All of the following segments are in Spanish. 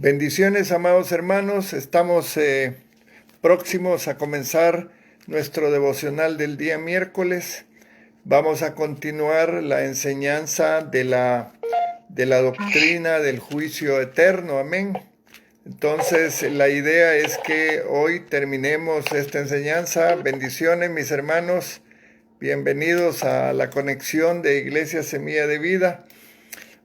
Bendiciones, amados hermanos. Estamos próximos a comenzar nuestro devocional del día miércoles. Vamos a continuar la enseñanza de la doctrina del juicio eterno. Amén. Entonces, la idea es que hoy terminemos esta enseñanza. Bendiciones, mis hermanos. Bienvenidos a la conexión de Iglesia Semilla de Vida.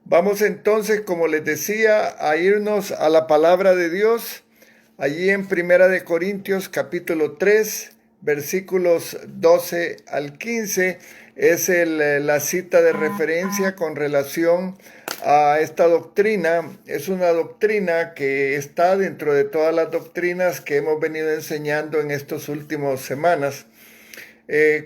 Vamos entonces, como les decía, a irnos a la palabra de Dios. Allí en Primera de Corintios capítulo 3, versículos 12 al 15, es la cita de referencia con relación a esta doctrina. Es una doctrina que está dentro de todas las doctrinas que hemos venido enseñando en estas últimas semanas.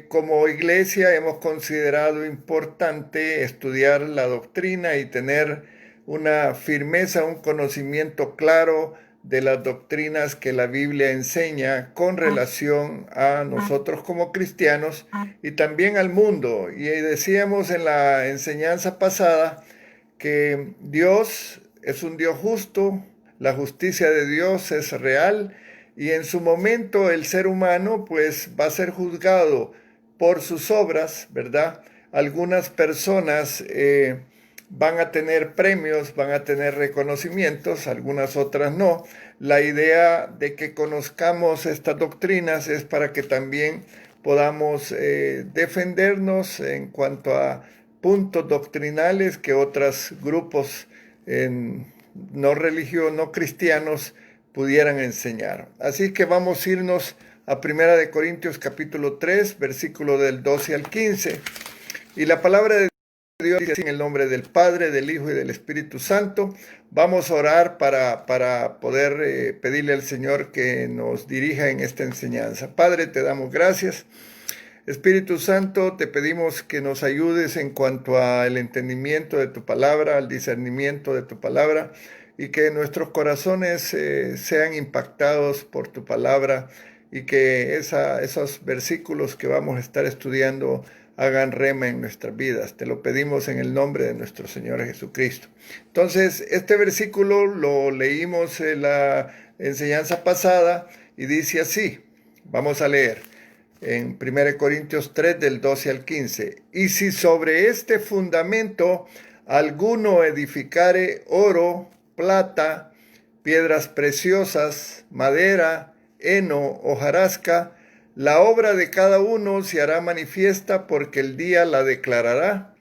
Como iglesia hemos considerado importante estudiar la doctrina y tener una firmeza, un conocimiento claro de las doctrinas que la Biblia enseña con relación a nosotros como cristianos y también al mundo. Y decíamos en la enseñanza pasada que Dios es un Dios justo, la justicia de Dios es real, y en su momento el ser humano pues va a ser juzgado por sus obras, ¿verdad? Algunas personas van a tener premios, van a tener reconocimientos, algunas otras no. La idea de que conozcamos estas doctrinas es para que también podamos defendernos en cuanto a puntos doctrinales que otros grupos no religiosos, no cristianos, pudieran enseñar. Así que vamos a irnos a Primera de Corintios capítulo 3, versículo del 12 al 15. Y la palabra de Dios dice en el nombre del Padre, del Hijo y del Espíritu Santo. Vamos a orar para poder pedirle al Señor que nos dirija en esta enseñanza. Padre, te damos gracias. Espíritu Santo, te pedimos que nos ayudes en cuanto al entendimiento de tu palabra, al discernimiento de tu palabra, y que nuestros corazones sean impactados por tu palabra y que esos versículos que vamos a estar estudiando hagan rema en nuestras vidas. Te lo pedimos en el nombre de nuestro Señor Jesucristo. Entonces, este versículo lo leímos en la enseñanza pasada y dice así. Vamos a leer en 1 Corintios 3 del 12 al 15. Y si sobre este fundamento alguno edificare oro, plata, piedras preciosas, madera, heno, hojarasca, la obra de cada uno se hará manifiesta porque el día la declarará,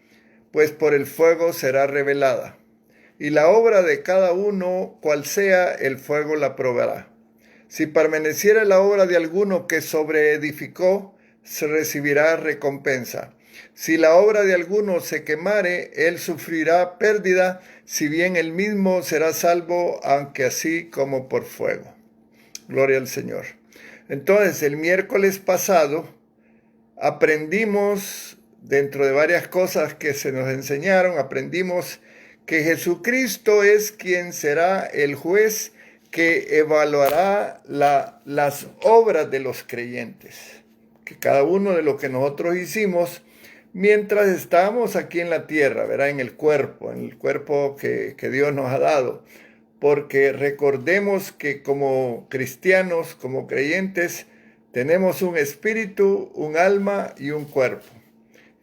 pues por el fuego será revelada. Y la obra de cada uno, cual sea, el fuego la probará. Si permaneciera la obra de alguno que sobreedificó, se recibirá recompensa. Si la obra de alguno se quemare, él sufrirá pérdida, si bien él mismo será salvo, aunque así como por fuego. Gloria al Señor. Entonces, el miércoles pasado aprendimos, dentro de varias cosas que se nos enseñaron, aprendimos que Jesucristo es quien será el juez que evaluará las obras de los creyentes. Que cada uno de lo que nosotros hicimos mientras estábamos aquí en la tierra, ¿verdad? En el cuerpo que Dios nos ha dado. Porque recordemos que como cristianos, como creyentes, tenemos un espíritu, un alma y un cuerpo.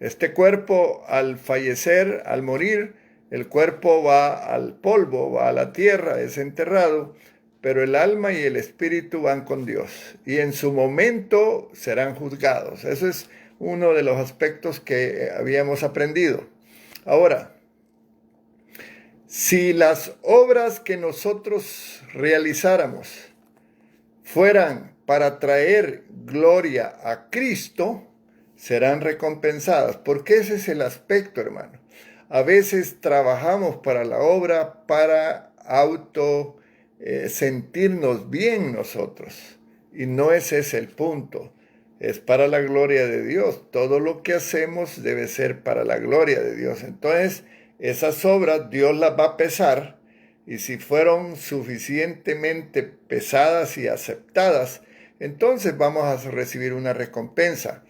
Este cuerpo, al fallecer, al morir, el cuerpo va al polvo, va a la tierra, es enterrado, pero el alma y el espíritu van con Dios y en su momento serán juzgados. Eso es uno de los aspectos que habíamos aprendido. Ahora, si las obras que nosotros realizáramos fueran para traer gloria a Cristo, serán recompensadas. Porque ese es el aspecto, hermano. A veces trabajamos para la obra para sentirnos bien nosotros. Y no ese es el punto. Es para la gloria de Dios. Todo lo que hacemos debe ser para la gloria de Dios. Entonces, esas obras Dios las va a pesar. Y si fueron suficientemente pesadas y aceptadas, entonces vamos a recibir una recompensa.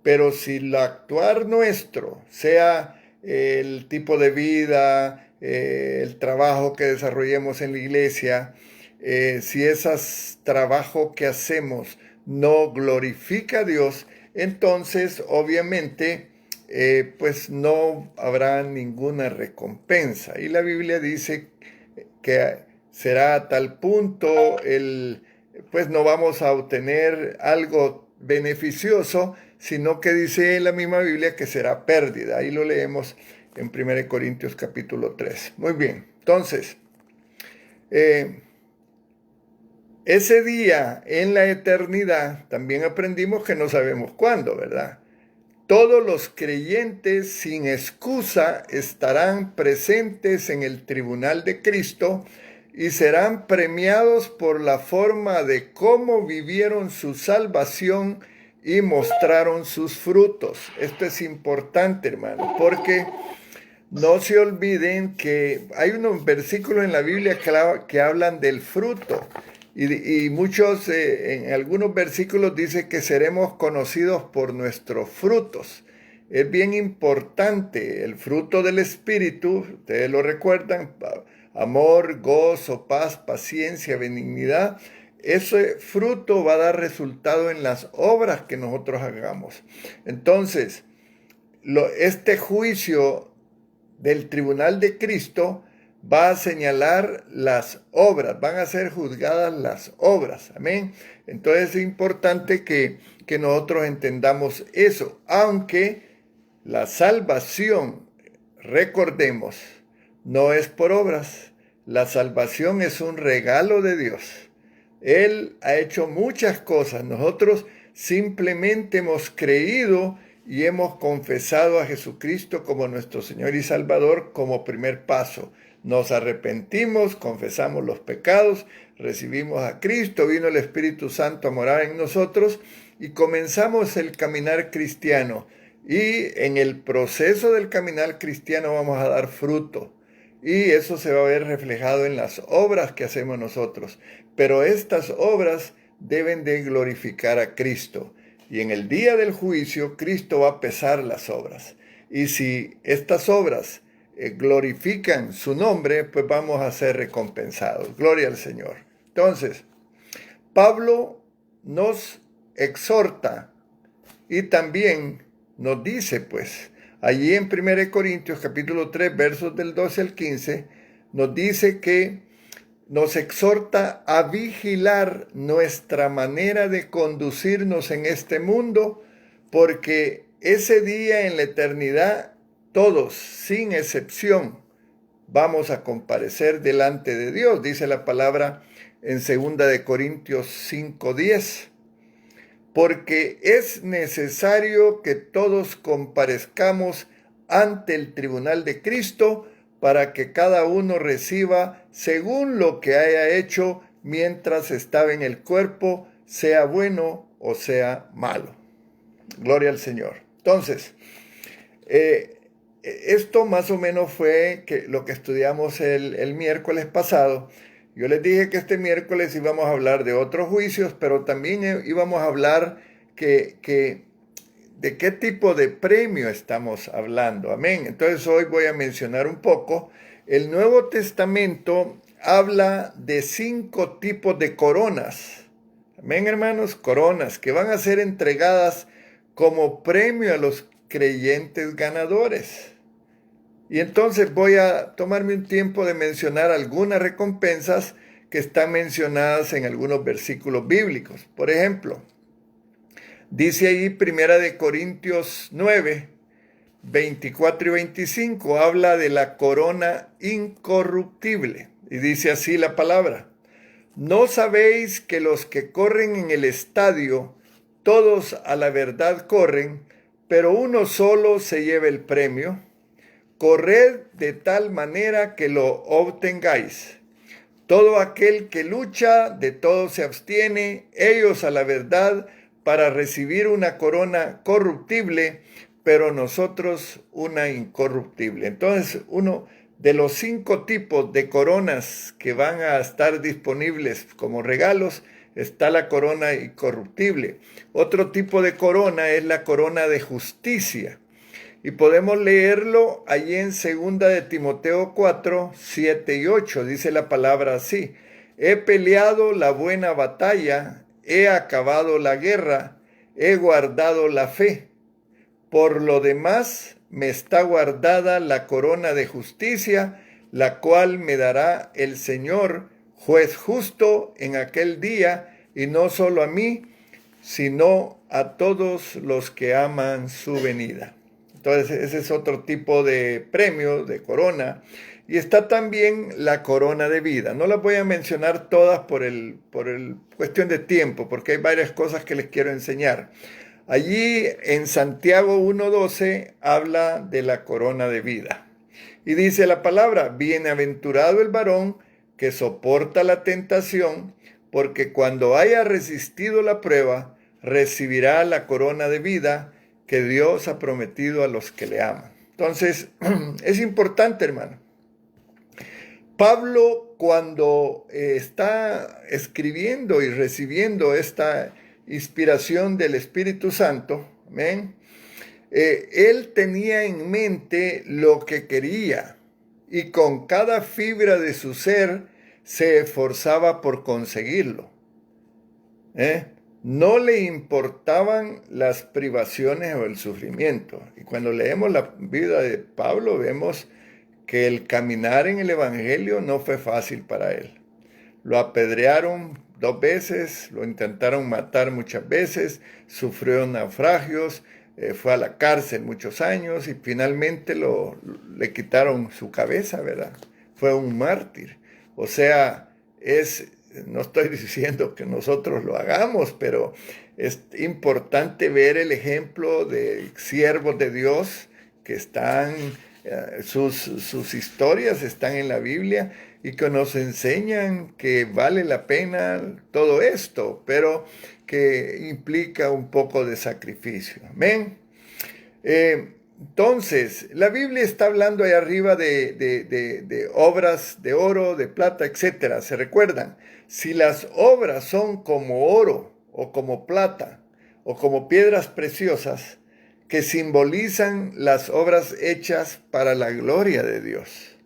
Pero si el actuar nuestro, sea el tipo de vida, el trabajo que desarrollemos en la iglesia, si ese trabajo que hacemos no glorifica a Dios, entonces obviamente pues no habrá ninguna recompensa. Y la Biblia dice que será a tal punto pues no vamos a obtener algo beneficioso, sino que dice la misma Biblia que será pérdida. Ahí lo leemos en 1 Corintios capítulo 3. Muy bien, entonces, ese día en la eternidad también aprendimos que no sabemos cuándo, ¿verdad? Todos los creyentes sin excusa estarán presentes en el tribunal de Cristo y serán premiados por la forma de cómo vivieron su salvación y mostraron sus frutos. Esto es importante, hermano, porque no se olviden que hay unos versículos en la Biblia que hablan del fruto. Y muchos, en algunos versículos dice que seremos conocidos por nuestros frutos. Es bien importante el fruto del Espíritu, ustedes lo recuerdan, amor, gozo, paz, paciencia, benignidad. Ese fruto va a dar resultado en las obras que nosotros hagamos. Entonces, este juicio del tribunal de Cristo va a señalar las obras, van a ser juzgadas las obras, amén. Entonces es importante que nosotros entendamos eso, aunque la salvación, recordemos, no es por obras, la salvación es un regalo de Dios. Él ha hecho muchas cosas, nosotros simplemente hemos creído y hemos confesado a Jesucristo como nuestro Señor y Salvador como primer paso. Nos arrepentimos, confesamos los pecados, recibimos a Cristo, vino el Espíritu Santo a morar en nosotros y comenzamos el caminar cristiano. Y en el proceso del caminar cristiano vamos a dar fruto. Y eso se va a ver reflejado en las obras que hacemos nosotros. Pero estas obras deben de glorificar a Cristo. Y en el día del juicio, Cristo va a pesar las obras. Y si estas obras glorifican su nombre, pues vamos a ser recompensados. Gloria al Señor. Entonces, Pablo nos exhorta y también nos dice, pues, allí en 1 Corintios capítulo 3, versos del 12 al 15, nos dice que nos exhorta a vigilar nuestra manera de conducirnos en este mundo, porque ese día en la eternidad, todos, sin excepción, vamos a comparecer delante de Dios, dice la palabra en 2 Corintios 5:10. Porque es necesario que todos comparezcamos ante el tribunal de Cristo para que cada uno reciba según lo que haya hecho mientras estaba en el cuerpo, sea bueno o sea malo. Gloria al Señor. Entonces, esto más o menos fue lo que estudiamos el miércoles pasado. Yo les dije que este miércoles íbamos a hablar de otros juicios, pero también íbamos a hablar de qué tipo de premio estamos hablando. Amén. Entonces hoy voy a mencionar un poco. El Nuevo Testamento habla de 5 tipos de coronas. Amén, hermanos, coronas que van a ser entregadas como premio a los creyentes ganadores. Y entonces voy a tomarme un tiempo de mencionar algunas recompensas que están mencionadas en algunos versículos bíblicos. Por ejemplo, dice ahí 1 Corintios 9, 24 y 25, habla de la corona incorruptible. Y dice así la palabra: ¿no sabéis que los que corren en el estadio, todos a la verdad corren, pero uno solo se lleva el premio? Corred de tal manera que lo obtengáis. Todo aquel que lucha, de todo se abstiene, ellos a la verdad, para recibir una corona corruptible, pero nosotros una incorruptible. Entonces, uno de los 5 tipos de coronas que van a estar disponibles como regalos está la corona incorruptible. Otro tipo de corona es la corona de justicia. Y podemos leerlo allí en 2 de Timoteo 4, 7 y 8. Dice la palabra así: he peleado la buena batalla, he acabado la guerra, he guardado la fe. Por lo demás, me está guardada la corona de justicia, la cual me dará el Señor, juez justo, en aquel día, y no solo a mí, sino a todos los que aman su venida. Entonces, ese es otro tipo de premio, de corona. Y está también la corona de vida. No las voy a mencionar todas por cuestión de tiempo, porque hay varias cosas que les quiero enseñar. Allí en Santiago 1:12 habla de la corona de vida. Y dice la palabra: bienaventurado el varón que soporta la tentación, porque cuando haya resistido la prueba, recibirá la corona de vida que Dios ha prometido a los que le aman. Entonces, es importante, hermano. Pablo, cuando está escribiendo y recibiendo esta inspiración del Espíritu Santo, ¿ven? Él tenía en mente lo que quería y con cada fibra de su ser se esforzaba por conseguirlo. No le importaban las privaciones o el sufrimiento. Y cuando leemos la vida de Pablo, vemos que el caminar en el Evangelio no fue fácil para él. Lo apedrearon 2 veces, lo intentaron matar muchas veces, sufrió naufragios, fue a la cárcel muchos años y finalmente le quitaron su cabeza, ¿verdad? Fue un mártir. O sea, no estoy diciendo que nosotros lo hagamos, pero es importante ver el ejemplo de siervos de Dios que están, sus historias están en la Biblia y que nos enseñan que vale la pena todo esto, pero que implica un poco de sacrificio. Amén. Entonces, la Biblia está hablando ahí arriba de obras de oro, de plata, etc. ¿Se recuerdan? Si las obras son como oro o como plata o como piedras preciosas que simbolizan las obras hechas para la gloria de Dios,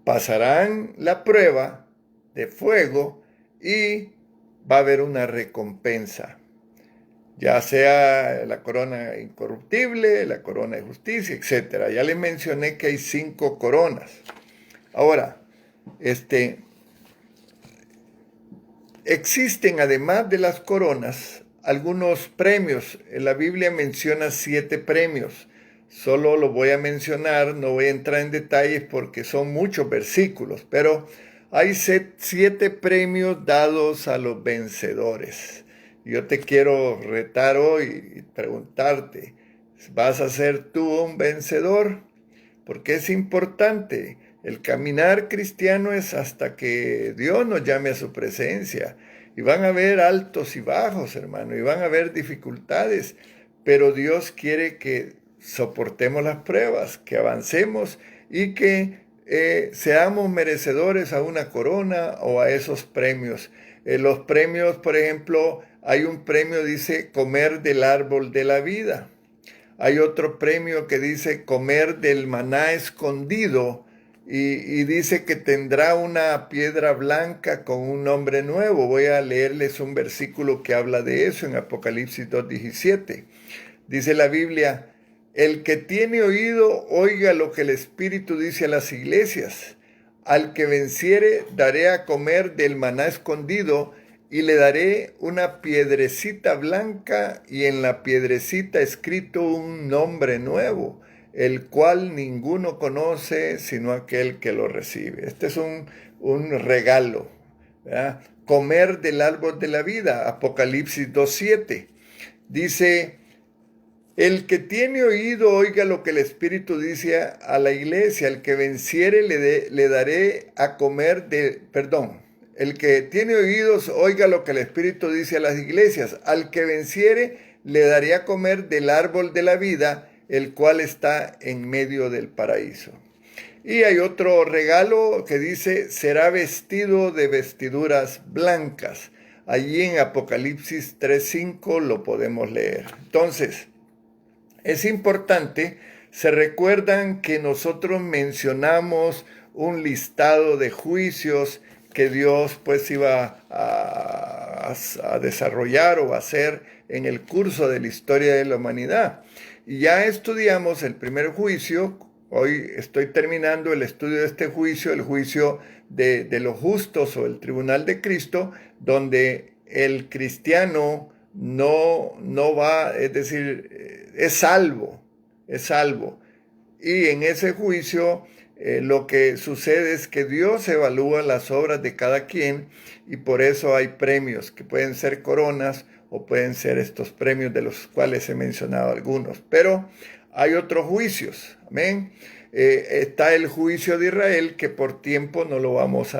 pasarán la prueba de fuego y va a haber una recompensa, ya sea la corona incorruptible, la corona de justicia, etc. Ya les mencioné que hay 5 coronas. Ahora, existen además de las coronas algunos premios. La Biblia menciona 7 premios. Solo lo voy a mencionar, no voy a entrar en detalles porque son muchos versículos, pero hay 7 premios dados a los vencedores. Yo te quiero retar hoy y preguntarte, ¿vas a ser tú un vencedor? Porque es importante. El caminar cristiano es hasta que Dios nos llame a su presencia. Y van a haber altos y bajos, hermano, y van a haber dificultades, pero Dios quiere que soportemos las pruebas, que avancemos y que seamos merecedores a una corona o a esos premios. Los premios, por ejemplo, hay un premio, dice, comer del árbol de la vida. Hay otro premio que dice comer del maná escondido y dice que tendrá una piedra blanca con un nombre nuevo. Voy a leerles un versículo que habla de eso en Apocalipsis 2:17. Dice la Biblia: el que tiene oído, oiga lo que el Espíritu dice a las iglesias. Al que venciere, daré a comer del maná escondido y le daré una piedrecita blanca y en la piedrecita escrito un nombre nuevo, el cual ninguno conoce sino aquel que lo recibe. Este es un regalo, ¿verdad? Comer del árbol de la vida, Apocalipsis 2:7. Dice: el que tiene oído, oiga lo que el Espíritu dice a la iglesia. El que venciere, le daré a comer el que tiene oídos, oiga lo que el Espíritu dice a las iglesias. Al que venciere, le daré a comer del árbol de la vida, el cual está en medio del paraíso. Y hay otro regalo que dice: será vestido de vestiduras blancas. Allí en Apocalipsis 3:5 lo podemos leer. Entonces, es importante Se recuerdan que nosotros mencionamos un listado de juicios que Dios pues iba a desarrollar o a hacer en el curso de la historia de la humanidad. Y ya estudiamos el primer juicio. Hoy estoy terminando el estudio de este juicio, el juicio de los justos o el tribunal de Cristo, donde el cristiano no va, es decir, es salvo. Y en ese juicio lo que sucede es que Dios evalúa las obras de cada quien y por eso hay premios que pueden ser coronas o pueden ser estos premios de los cuales he mencionado algunos. Pero hay otros juicios, amén. Está el juicio de Israel que por tiempo no lo vamos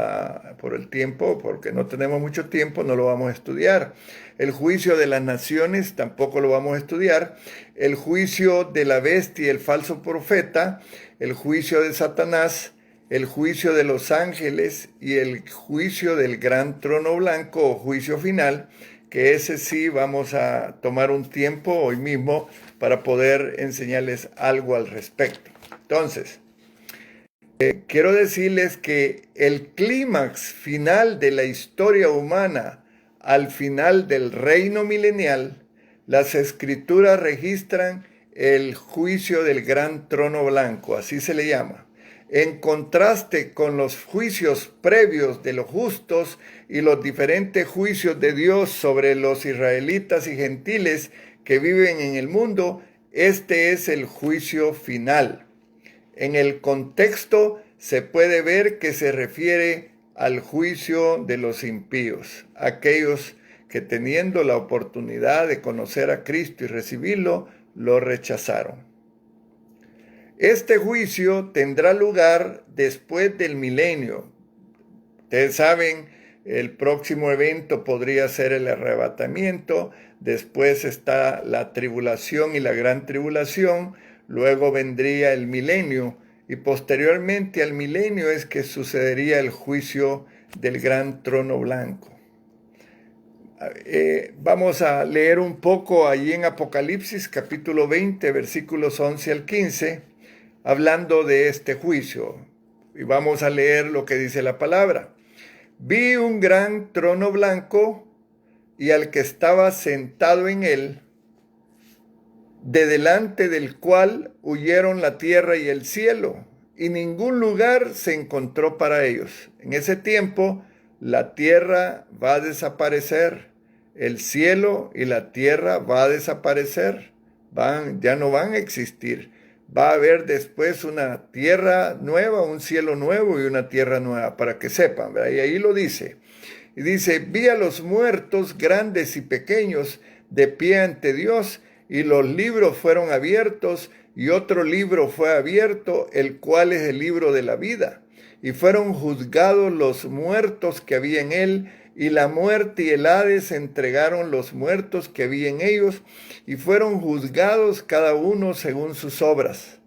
porque no tenemos mucho tiempo, no lo vamos a estudiar. El juicio de las naciones tampoco lo vamos a estudiar. El juicio de la bestia y el falso profeta, el juicio de Satanás, el juicio de los ángeles y el juicio del gran trono blanco o juicio final, que ese sí vamos a tomar un tiempo hoy mismo para poder enseñarles algo al respecto. Entonces, quiero decirles que el clímax final de la historia humana, al final del reino milenial, las escrituras registran el juicio del gran trono blanco, así se le llama, en contraste con los juicios previos de los justos y los diferentes juicios de Dios sobre los israelitas y gentiles que viven en el mundo. Este es el juicio final. En el contexto se puede ver que se refiere al juicio de los impíos, aquellos que teniendo la oportunidad de conocer a Cristo y recibirlo, lo rechazaron. Este juicio tendrá lugar después del milenio. Ustedes saben, el próximo evento podría ser el arrebatamiento, después está la tribulación y la gran tribulación, luego vendría el milenio y posteriormente al milenio es que sucedería el juicio del gran trono blanco. Vamos a leer un poco allí en Apocalipsis capítulo 20 versículos 11 al 15 hablando de este juicio y vamos a leer lo que dice la palabra. Vi un gran trono blanco y al que estaba sentado en él, de delante del cual huyeron la tierra y el cielo, y ningún lugar se encontró para ellos. En ese tiempo, la tierra va a desaparecer, el cielo y la tierra va a desaparecer, ya no van a existir. Va a haber después una tierra nueva, un cielo nuevo y una tierra nueva, para que sepan, ¿verdad? Y ahí lo dice. Y dice, vi a los muertos grandes y pequeños de pie ante Dios, y los libros fueron abiertos, y otro libro fue abierto, el cual es el libro de la vida. Y fueron juzgados los muertos que había en él, y la muerte y el Hades entregaron los muertos que había en ellos, y fueron juzgados cada uno según sus obras.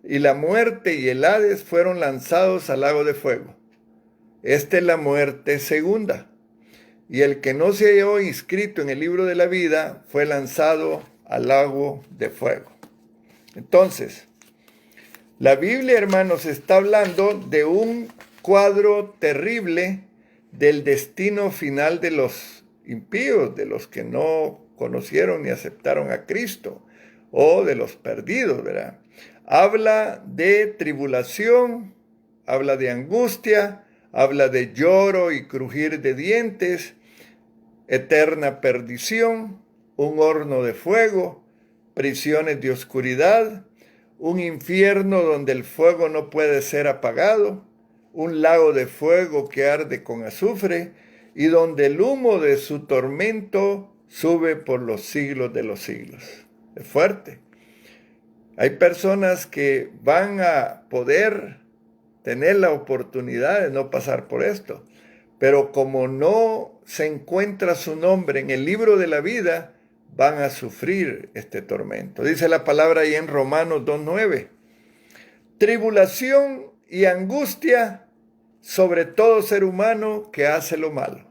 Y la muerte y el Hades fueron lanzados al lago de fuego. Esta es la muerte segunda. Y el que no se halló inscrito en el libro de la vida fue lanzado al lago de fuego. Entonces, la Biblia, hermanos, está hablando de un cuadro terrible del destino final de los impíos, de los que no conocieron ni aceptaron a Cristo, o de los perdidos, ¿verdad? Habla de tribulación, habla de angustia, habla de lloro y crujir de dientes, eterna perdición, un horno de fuego, prisiones de oscuridad, un infierno donde el fuego no puede ser apagado, un lago de fuego que arde con azufre y donde el humo de su tormento sube por los siglos de los siglos. Es fuerte. Hay personas que van a poder tener la oportunidad de no pasar por esto, pero como no se encuentra su nombre en el libro de la vida, van a sufrir este tormento. Dice la palabra ahí en Romanos 2:9. Tribulación y angustia sobre todo ser humano que hace lo malo.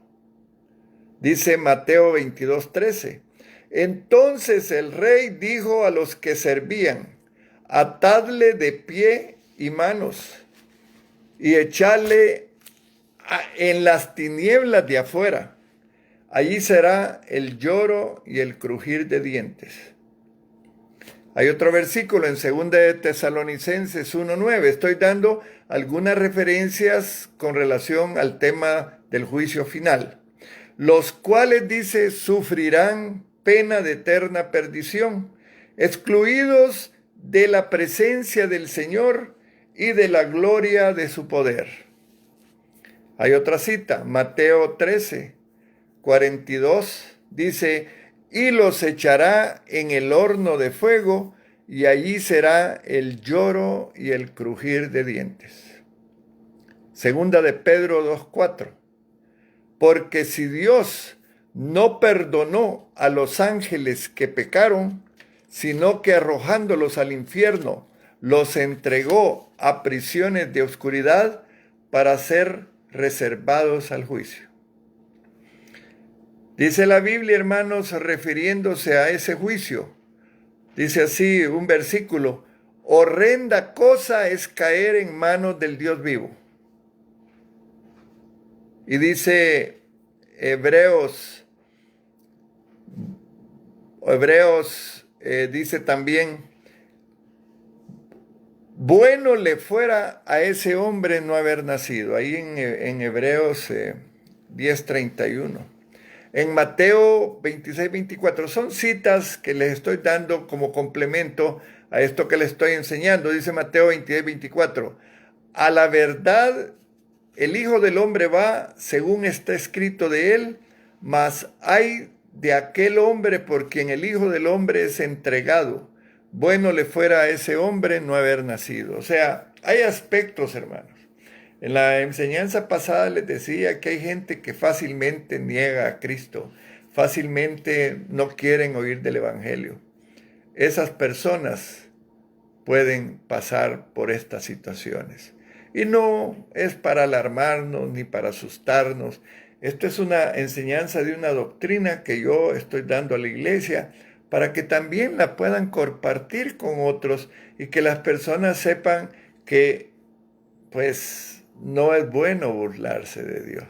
Dice Mateo 22:13. Entonces el rey dijo a los que servían: atadle de pie y manos, y echadle en las tinieblas de afuera. Allí será el lloro y el crujir de dientes. Hay otro versículo en 2 de Tesalonicenses 1:9. Estoy dando algunas referencias con relación al tema del juicio final. Los cuales, dice, sufrirán pena de eterna perdición, excluidos de la presencia del Señor y de la gloria de su poder. Hay otra cita, Mateo 13:42, dice, y los echará en el horno de fuego, y allí será el lloro y el crujir de dientes. Segunda de Pedro 2:4, porque si Dios no perdonó a los ángeles que pecaron, sino que arrojándolos al infierno, los entregó a prisiones de oscuridad para ser reservados al juicio. Dice la Biblia, hermanos, refiriéndose a ese juicio, dice así un versículo, horrenda cosa es caer en manos del Dios vivo. Y dice Hebreos dice también, bueno le fuera a ese hombre no haber nacido. Ahí en Hebreos 10:31. En Mateo 26:24. Son citas que les estoy dando como complemento a esto que les estoy enseñando. Dice Mateo 26:24. A la verdad, el Hijo del Hombre va según está escrito de él, mas hay de aquel hombre por quien el Hijo del Hombre es entregado. Bueno le fuera a ese hombre no haber nacido. O sea, hay aspectos, hermanos. En la enseñanza pasada les decía que hay gente que fácilmente niega a Cristo, fácilmente no quieren oír del Evangelio. Esas personas pueden pasar por estas situaciones. Y no es para alarmarnos ni para asustarnos. Esto es una enseñanza de una doctrina que yo estoy dando a la iglesia para que también la puedan compartir con otros y que las personas sepan que, pues, no es bueno burlarse de Dios.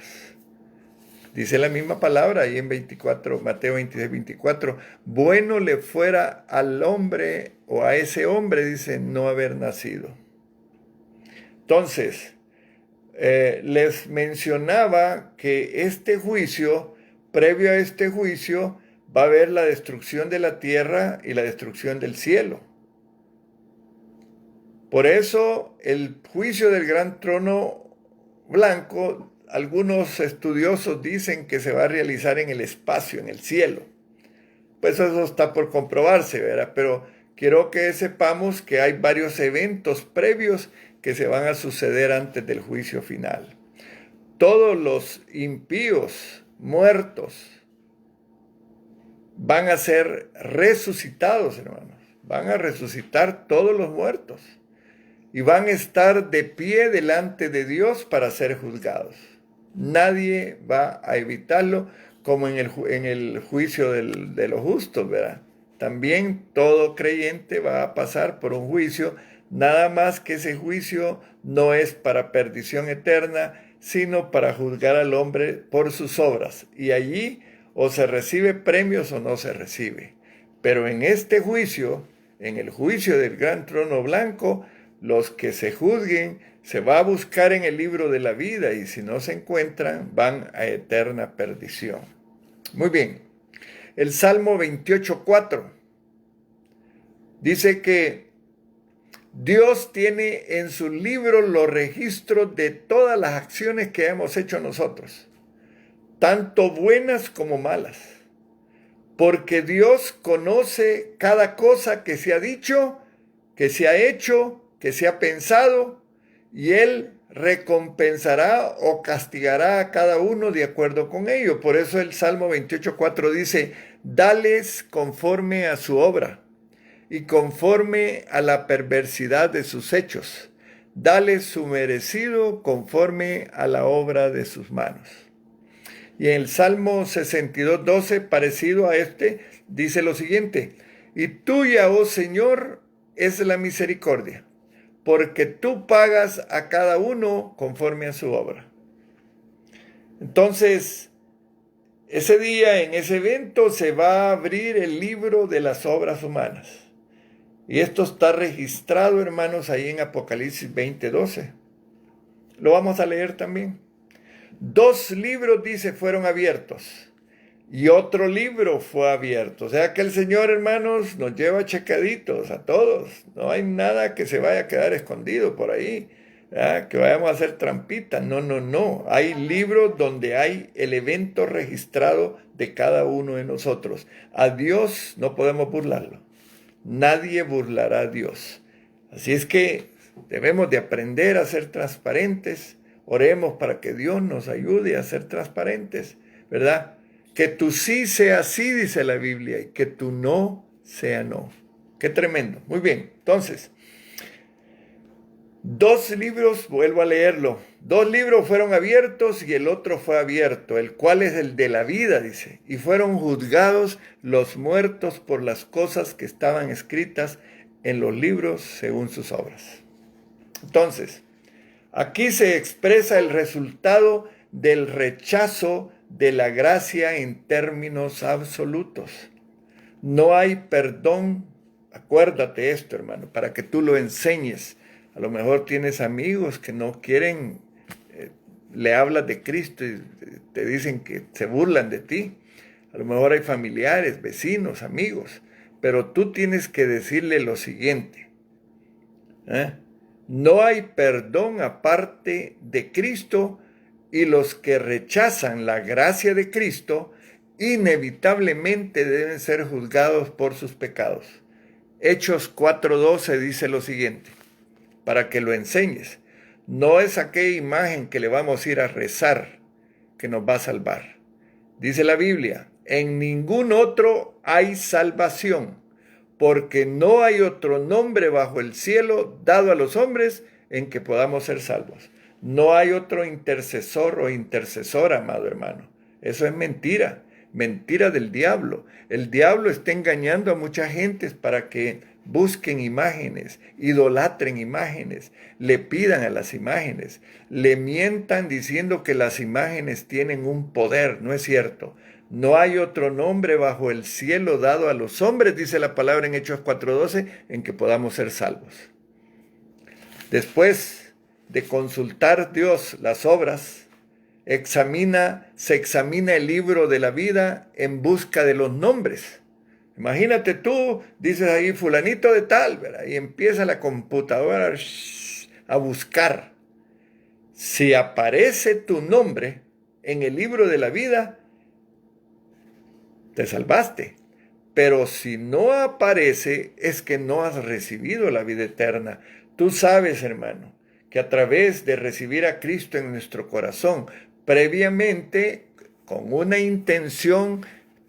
Dice la misma palabra ahí en Mateo 26:24. Bueno le fuera al hombre o a ese hombre, dice, no haber nacido. Entonces, les mencionaba que este juicio, previo a este juicio, va a haber la destrucción de la tierra y la destrucción del cielo. Por eso, el juicio del gran trono blanco, algunos estudiosos dicen que se va a realizar en el espacio, en el cielo. Pues eso está por comprobarse, ¿verdad? Pero quiero que sepamos que hay varios eventos previos que se van a suceder antes del juicio final. Todos los impíos muertos van a ser resucitados, hermanos. Van a resucitar todos los muertos y van a estar de pie delante de Dios para ser juzgados. Nadie va a evitarlo, como en el juicio de los justos, ¿verdad? También todo creyente va a pasar por un juicio, nada más que ese juicio no es para perdición eterna, sino para juzgar al hombre por sus obras. Y allí o se recibe premios o no se recibe. Pero en este juicio, en el juicio del gran trono blanco, los que se juzguen se va a buscar en el libro de la vida y si no se encuentran van a eterna perdición. Muy bien, el Salmo 28:4 dice que Dios tiene en su libro los registros de todas las acciones que hemos hecho nosotros, tanto buenas como malas, porque Dios conoce cada cosa que se ha dicho, que se ha hecho, que se ha pensado, y Él recompensará o castigará a cada uno de acuerdo con ello. Por eso el Salmo 28:4 dice, dales conforme a su obra y conforme a la perversidad de sus hechos. Dales su merecido conforme a la obra de sus manos. Y en el Salmo 62:12, parecido a este, dice lo siguiente, y tuya, oh Señor, es la misericordia, porque tú pagas a cada uno conforme a su obra. Entonces, ese día, en ese evento, se va a abrir el libro de las obras humanas. Y esto está registrado, hermanos, ahí en Apocalipsis 20:12. Lo vamos a leer también. 2 libros, dice, fueron abiertos. Y otro libro fue abierto. O sea que el Señor, hermanos, nos lleva checaditos a todos. No hay nada que se vaya a quedar escondido por ahí, ¿verdad? Que vayamos a hacer trampitas. No, no, no. Hay libros donde hay el evento registrado de cada uno de nosotros. A Dios no podemos burlarlo. Nadie burlará a Dios. Así es que debemos de aprender a ser transparentes. Oremos para que Dios nos ayude a ser transparentes, ¿verdad? Que tu sí sea sí, dice la Biblia, y que tu no sea no. Qué tremendo. Muy bien. Entonces, 2 libros, vuelvo a leerlo. 2 libros fueron abiertos y el otro fue abierto, el cual es el de la vida, dice. Y fueron juzgados los muertos por las cosas que estaban escritas en los libros según sus obras. Entonces, aquí se expresa el resultado del rechazo de la gracia en términos absolutos. No hay perdón, acuérdate esto, hermano, para que tú lo enseñes. A lo mejor tienes amigos que no quieren, le hablas de Cristo y te dicen que se burlan de ti. A lo mejor hay familiares, vecinos, amigos, pero tú tienes que decirle lo siguiente. No hay perdón aparte de Cristo, y los que rechazan la gracia de Cristo inevitablemente deben ser juzgados por sus pecados. Hechos 4:12 dice lo siguiente, para que lo enseñes. No es aquella imagen que le vamos a ir a rezar que nos va a salvar. Dice la Biblia, en ningún otro hay salvación, porque no hay otro nombre bajo el cielo dado a los hombres en que podamos ser salvos. No hay otro intercesor o intercesora, amado hermano. Eso es mentira, mentira del diablo. El diablo está engañando a mucha gente para que busquen imágenes, idolatren imágenes, le pidan a las imágenes, le mientan diciendo que las imágenes tienen un poder. No es cierto. No hay otro nombre bajo el cielo dado a los hombres, dice la palabra en Hechos 4:12, en que podamos ser salvos. Después de consultar Dios las obras, se examina el libro de la vida en busca de los nombres. Imagínate tú, dices ahí fulanito de tal, ¿verdad? Y empieza la computadora a buscar. Si aparece tu nombre en el libro de la vida, te salvaste. Pero si no aparece, es que no has recibido la vida eterna. Tú sabes, hermano, que a través de recibir a Cristo en nuestro corazón, previamente, con una intención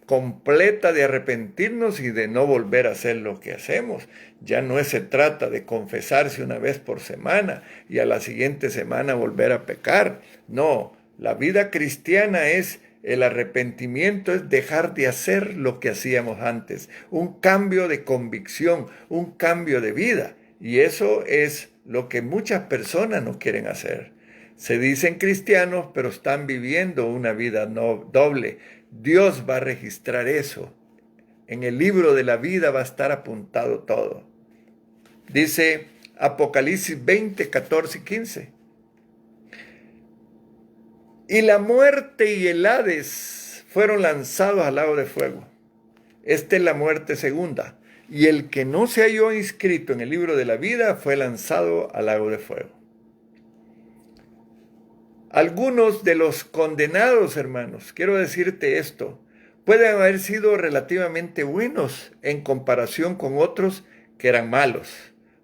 completa de arrepentirnos y de no volver a hacer lo que hacemos. Ya no se trata de confesarse una vez por semana y a la siguiente semana volver a pecar. No, la vida cristiana es el arrepentimiento, es dejar de hacer lo que hacíamos antes. Un cambio de convicción, un cambio de vida. Y eso es lo que muchas personas no quieren hacer. Se dicen cristianos, pero están viviendo una vida doble. Dios va a registrar eso. En el libro de la vida va a estar apuntado todo. Dice Apocalipsis 20, 14 y 15. Y la muerte y el Hades fueron lanzados al lago de fuego. Esta es la muerte segunda. Y el que no se halló inscrito en el libro de la vida fue lanzado al lago de fuego. Algunos de los condenados, hermanos, quiero decirte esto, pueden haber sido relativamente buenos en comparación con otros que eran malos.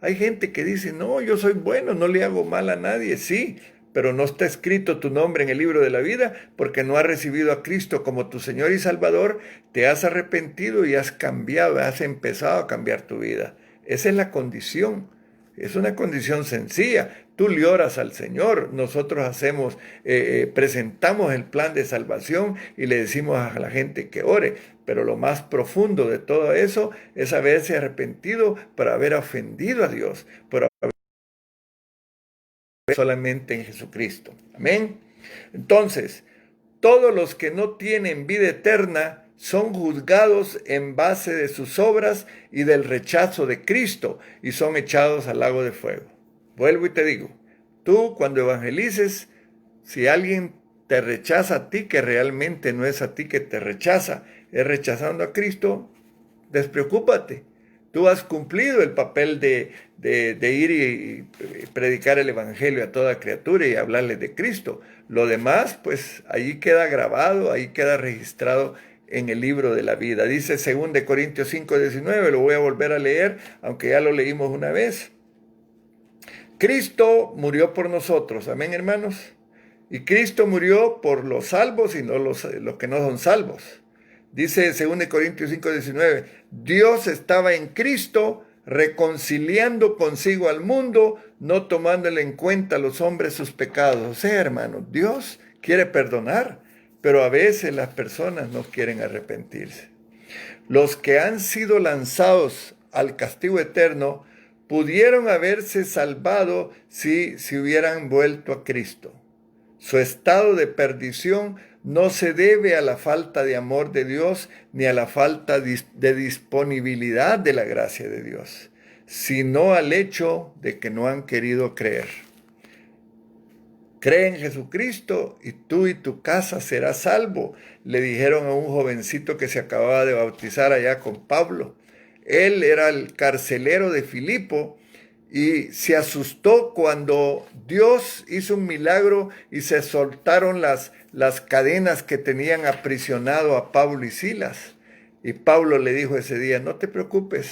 Hay gente que dice, no, yo soy bueno, no le hago mal a nadie. Sí, pero no está escrito tu nombre en el libro de la vida porque no has recibido a Cristo como tu Señor y Salvador, te has arrepentido y has cambiado, has empezado a cambiar tu vida. Esa es la condición. Es una condición sencilla, Tú le oras al Señor, nosotros hacemos, presentamos el plan de salvación y le decimos a la gente que ore, pero lo más profundo de todo eso es haberse arrepentido por haber ofendido a Dios, por haber solamente en Jesucristo. Amén. Entonces, todos los que no tienen vida eterna son juzgados en base de sus obras y del rechazo de Cristo y son echados al lago de fuego. Vuelvo y te digo, tú cuando evangelices, si alguien te rechaza a ti, que realmente no es a ti que te rechaza, es rechazando a Cristo, despreocúpate. Tú has cumplido el papel de ir y predicar el evangelio a toda criatura y hablarle de Cristo. Lo demás, pues ahí queda grabado, ahí queda registrado en el libro de la vida. Dice 2 Corintios 5:19, lo voy a volver a leer, aunque ya lo leímos una vez. Cristo murió por nosotros, amén, hermanos. Y Cristo murió por los salvos y no los que no son salvos. Dice 2 Corintios 5:19, Dios estaba en Cristo reconciliando consigo al mundo, no tomándole en cuenta a los hombres sus pecados. O sea, hermanos, Dios quiere perdonar, pero a veces las personas no quieren arrepentirse. Los que han sido lanzados al castigo eterno pudieron haberse salvado si se hubieran vuelto a Cristo. Su estado de perdición no se debe a la falta de amor de Dios ni a la falta de disponibilidad de la gracia de Dios, sino al hecho de que no han querido creer. Cree en Jesucristo y tú y tu casa serás salvo, le dijeron a un jovencito que se acababa de bautizar allá con Pablo. Él era el carcelero de Filipo y se asustó cuando Dios hizo un milagro y se soltaron las cadenas que tenían aprisionado a Pablo y Silas. Y Pablo le dijo ese día, no te preocupes,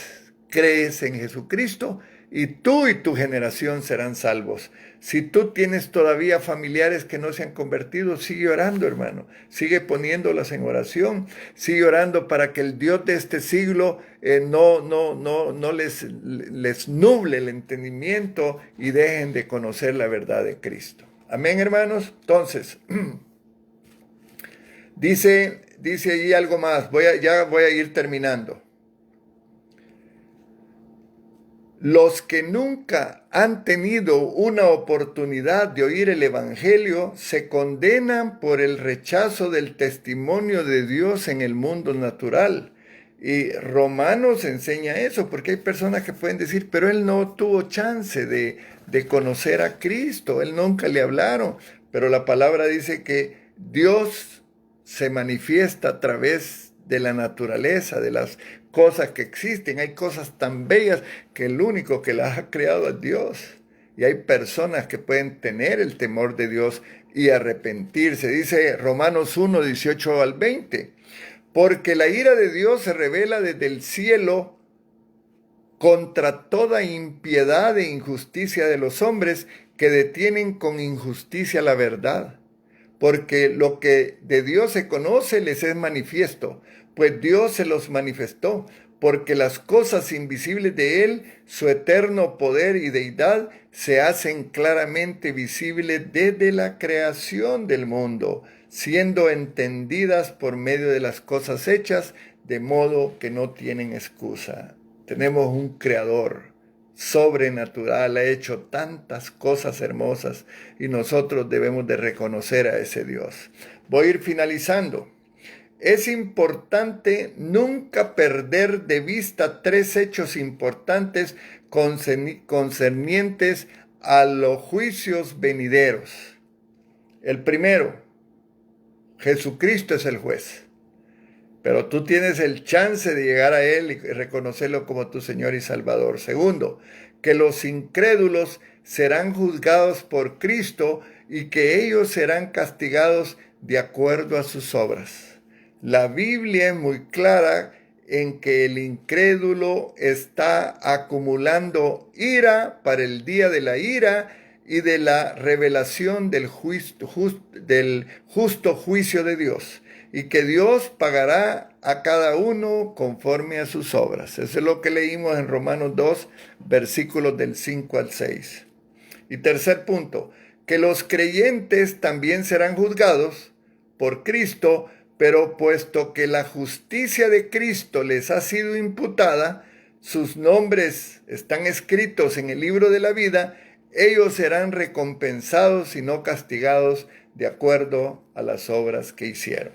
crees en Jesucristo y tú y tu generación serán salvos. Si tú tienes todavía familiares que no se han convertido, sigue orando, hermano. Sigue poniéndolas en oración. Sigue orando para que el Dios de este siglo no les nuble el entendimiento y dejen de conocer la verdad de Cristo. Amén, hermanos. Entonces, dice allí algo más. Ya voy a ir terminando. Los que nunca han tenido una oportunidad de oír el Evangelio se condenan por el rechazo del testimonio de Dios en el mundo natural. Y Romanos enseña eso, porque hay personas que pueden decir, pero él no tuvo chance de conocer a Cristo, él nunca le hablaron. Pero la palabra dice que Dios se manifiesta a través de la naturaleza, de las cosas que existen. Hay cosas tan bellas que el único que las ha creado es Dios. Y hay personas que pueden tener el temor de Dios y arrepentirse. Dice Romanos 1, 18 al 20. Porque la ira de Dios se revela desde el cielo contra toda impiedad e injusticia de los hombres que detienen con injusticia la verdad. Porque lo que de Dios se conoce les es manifiesto, pues Dios se los manifestó, porque las cosas invisibles de Él, su eterno poder y deidad, se hacen claramente visibles desde la creación del mundo, siendo entendidas por medio de las cosas hechas, de modo que no tienen excusa. Tenemos un Creador sobrenatural, ha hecho tantas cosas hermosas y nosotros debemos de reconocer a ese Dios. Voy a ir finalizando. Es importante nunca perder de vista tres hechos importantes concernientes a los juicios venideros. El primero, Jesucristo es el juez. Pero tú tienes el chance de llegar a Él y reconocerlo como tu Señor y Salvador. Segundo, que los incrédulos serán juzgados por Cristo y que ellos serán castigados de acuerdo a sus obras. La Biblia es muy clara en que el incrédulo está acumulando ira para el día de la ira y de la revelación del justo juicio de Dios. Y que Dios pagará a cada uno conforme a sus obras. Eso es lo que leímos en Romanos 2, versículos del 5 al 6. Y tercer punto, que los creyentes también serán juzgados por Cristo, pero puesto que la justicia de Cristo les ha sido imputada, sus nombres están escritos en el libro de la vida, ellos serán recompensados y no castigados de acuerdo a las obras que hicieron.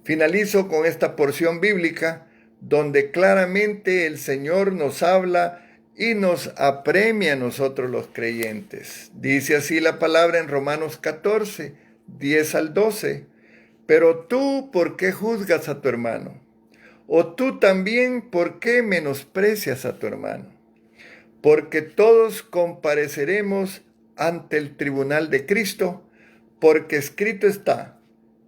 Finalizo con esta porción bíblica donde claramente el Señor nos habla y nos apremia a nosotros los creyentes. Dice así la palabra en Romanos 14, 10 al 12. Pero tú, ¿por qué juzgas a tu hermano? O tú también, ¿por qué menosprecias a tu hermano? Porque todos compareceremos ante el tribunal de Cristo, porque escrito está,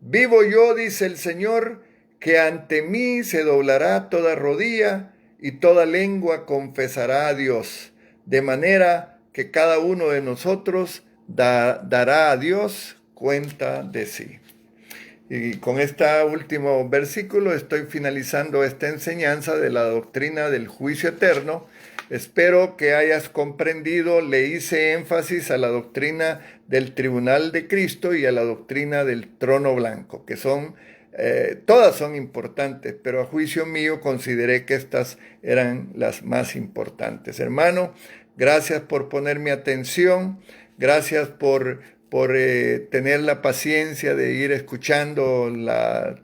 vivo yo, dice el Señor, que ante mí se doblará toda rodilla y toda lengua confesará a Dios, de manera que cada uno de nosotros dará a Dios cuenta de sí. Y con este último versículo estoy finalizando esta enseñanza de la doctrina del juicio eterno. Espero que hayas comprendido, le hice énfasis a la doctrina del tribunal de Cristo y a la doctrina del trono blanco, que son, todas son importantes, pero a juicio mío consideré que estas eran las más importantes. Hermano, gracias por ponerme atención, gracias por tener la paciencia de ir escuchando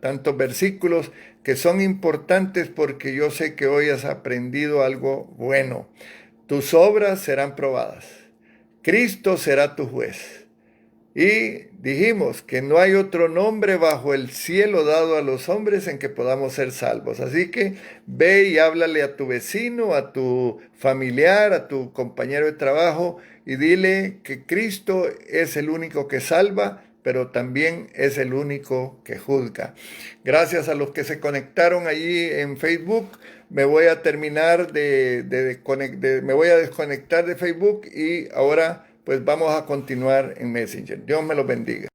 tantos versículos que son importantes porque yo sé que hoy has aprendido algo bueno. Tus obras serán probadas. Cristo será tu juez. Y dijimos que no hay otro nombre bajo el cielo dado a los hombres en que podamos ser salvos. Así que ve y háblale a tu vecino, a tu familiar, a tu compañero de trabajo y dile que Cristo es el único que salva, pero también es el único que juzga. Gracias a los que se conectaron allí en Facebook. Me voy a terminar me voy a desconectar de Facebook y ahora pues vamos a continuar en Messenger. Dios me los bendiga.